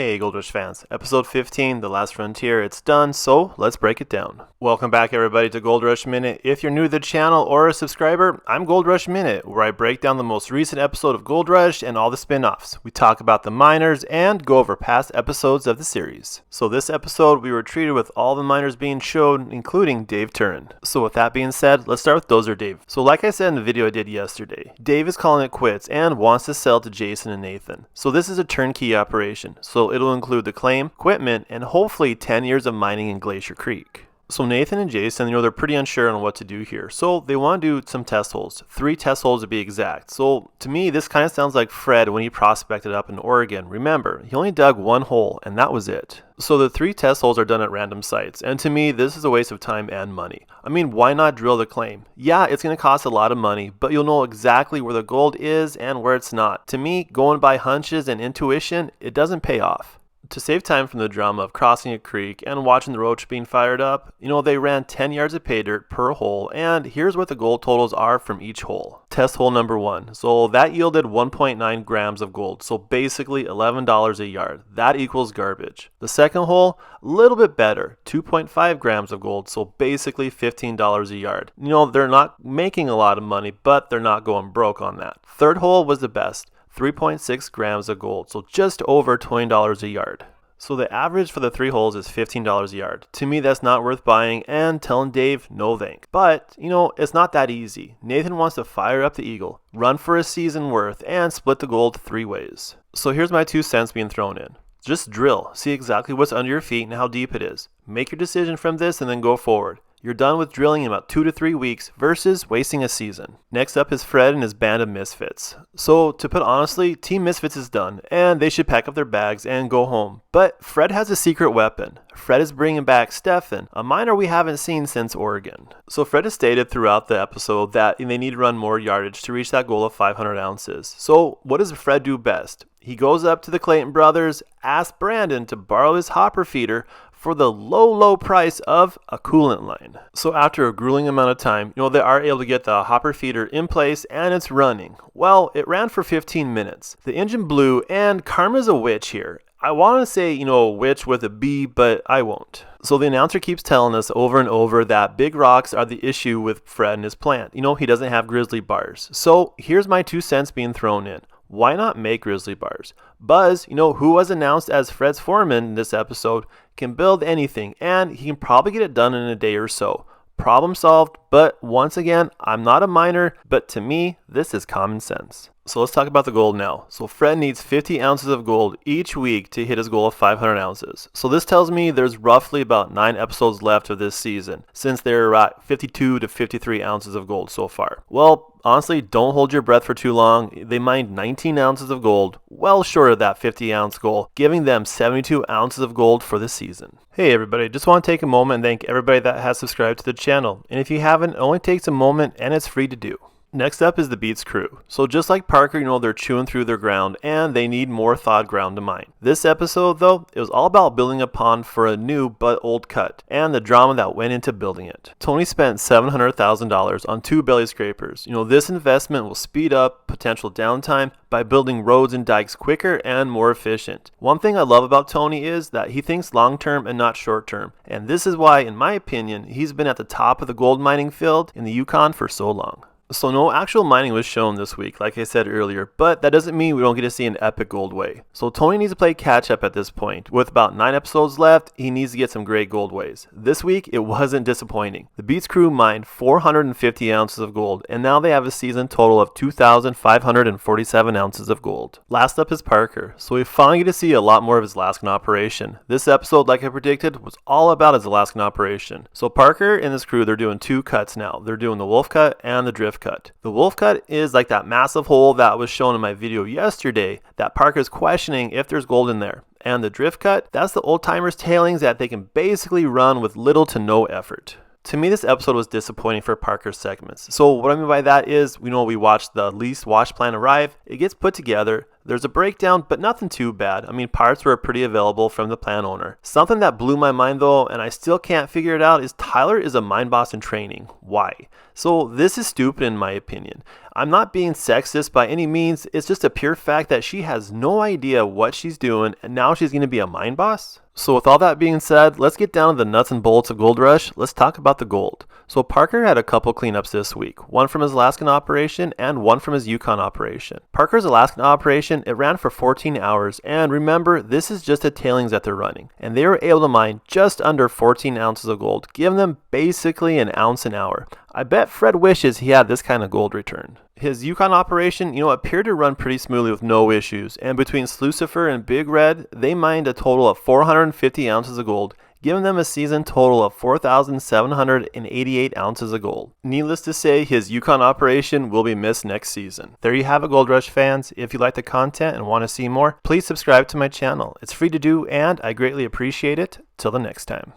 Hey Gold Rush fans, episode 15, The Last Frontier, it's done, so let's break it down. Welcome back everybody to Gold Rush Minute. If you're new to the channel or a subscriber, I'm Gold Rush Minute, where I break down the most recent episode of Gold Rush and all the spin-offs. We talk about the miners and go over past episodes of the series. So this episode, we were treated with all the miners being showed, including Dave Turin. So with that being said, let's start with Dozer Dave. So like I said in the video I did yesterday, Dave is calling it quits and wants to sell to Jason and Nathan. So this is a turnkey operation. So it'll include the claim, equipment, and hopefully 10 years of mining in Glacier Creek. So Nathan and Jason, they're pretty unsure on what to do here. So they want to do some test holes, 3 test holes to be exact. So to me, this kind of sounds like Fred when he prospected up in Oregon. Remember, he only dug 1 hole and that was it. So the 3 test holes are done at random sites. And to me, this is a waste of time and money. I mean, why not drill the claim? Yeah, it's going to cost a lot of money, but you'll know exactly where the gold is and where it's not. To me, going by hunches and intuition, it doesn't pay off. To save time from the drama of crossing a creek and watching the roach being fired up, they ran 10 yards of pay dirt per hole, and here's what the gold totals are from each hole. Test hole number 1. So that yielded 1.9 grams of gold, so basically $11 a yard. That equals garbage. The second hole, a little bit better, 2.5 grams of gold, so basically $15 a yard. They're not making a lot of money, but they're not going broke on that. Third hole was the best. 3.6 grams of gold, so just over $20 a yard. So the average for the 3 holes is $15 a yard. To me, that's not worth buying and telling Dave no thanks. But, it's not that easy. Nathan wants to fire up the Eagle, run for a season worth, and split the gold 3 ways. So here's my 2 cents being thrown in. Just drill, see exactly what's under your feet and how deep it is. Make your decision from this and then go forward. You're done with drilling in about 2 to 3 weeks versus wasting a season. Next up is Fred and his band of misfits. So to put honestly, Team Misfits is done and they should pack up their bags and go home. But Fred has a secret weapon. Fred is bringing back Stefan, a miner we haven't seen since Oregon. So Fred has stated throughout the episode that they need to run more yardage to reach that goal of 500 ounces. So what does Fred do best? He goes up to the Clayton brothers, asks Brandon to borrow his hopper feeder for the low price of a coolant line. So after a grueling amount of time, they are able to get the hopper feeder in place and it's running. Well, it ran for 15 minutes. The engine blew and Karma's a witch here. I want to say, witch with a B, but I won't. So the announcer keeps telling us over and over that big rocks are the issue with Fred and his plant. He doesn't have grizzly bars. So here's my 2 cents being thrown in. Why not make grizzly bars? Buzz, who was announced as Fred's foreman in this episode, can build anything and he can probably get it done in a day or so. Problem solved, but once again, I'm not a miner, but to me, this is common sense. So let's talk about the gold now. So Fred needs 50 ounces of gold each week to hit his goal of 500 ounces. So this tells me there's roughly about 9 episodes left of this season, since they're at 52 to 53 ounces of gold so far. Well, honestly, don't hold your breath for too long. They mined 19 ounces of gold, well short of that 50 ounce goal, giving them 72 ounces of gold for the season. Hey everybody, just want to take a moment and thank everybody that has subscribed to the channel. And if you haven't, it only takes a moment and it's free to do. Next up is the Beats crew. So just like Parker, they're chewing through their ground and they need more thawed ground to mine. This episode though, it was all about building a pond for a new but old cut and the drama that went into building it. Tony spent $700,000 on 2 belly scrapers. This investment will speed up potential downtime by building roads and dikes quicker and more efficient. One thing I love about Tony is that he thinks long term and not short term. And this is why, in my opinion, he's been at the top of the gold mining field in the Yukon for so long. So no actual mining was shown this week, like I said earlier, but that doesn't mean we don't get to see an epic gold way. So Tony needs to play catch up at this point. With about 9 episodes left, he needs to get some great gold ways. This week, it wasn't disappointing. The Beats crew mined 450 ounces of gold, and now they have a season total of 2,547 ounces of gold. Last up is Parker, so we finally get to see a lot more of his Alaskan operation. This episode, like I predicted, was all about his Alaskan operation. So Parker and his crew, they're doing 2 cuts now. They're doing the wolf cut and the drift cut. The wolf cut is like that massive hole that was shown in my video yesterday that Parker's questioning if there's gold in there. And the drift cut, that's the old timers tailings that they can basically run with little to no effort. To me, this episode was disappointing for Parker's segments. So what I mean by that is, we watched the lease wash plan arrive. It gets put together. There's a breakdown, but nothing too bad. I mean, parts were pretty available from the plant owner. Something that blew my mind though, and I still can't figure it out, is Tyler is a mine boss in training. Why? So this is stupid in my opinion. I'm not being sexist by any means, it's just a pure fact that she has no idea what she's doing and now she's going to be a mine boss? So with all that being said, let's get down to the nuts and bolts of Gold Rush. Let's talk about the gold. So Parker had a couple cleanups this week, one from his Alaskan operation and one from his Yukon operation. Parker's Alaskan operation, it ran for 14 hours, and remember, this is just a tailings that they're running, and they were able to mine just under 14 ounces of gold, giving them basically an ounce an hour. I bet Fred wishes he had this kind of gold return. His Yukon operation, appeared to run pretty smoothly with no issues, and between Slucifer and Big Red, they mined a total of 450 ounces of gold, giving them a season total of 4,788 ounces of gold. Needless to say, his Yukon operation will be missed next season. There you have it, Gold Rush fans. If you like the content and want to see more, please subscribe to my channel. It's free to do, and I greatly appreciate it. Till the next time.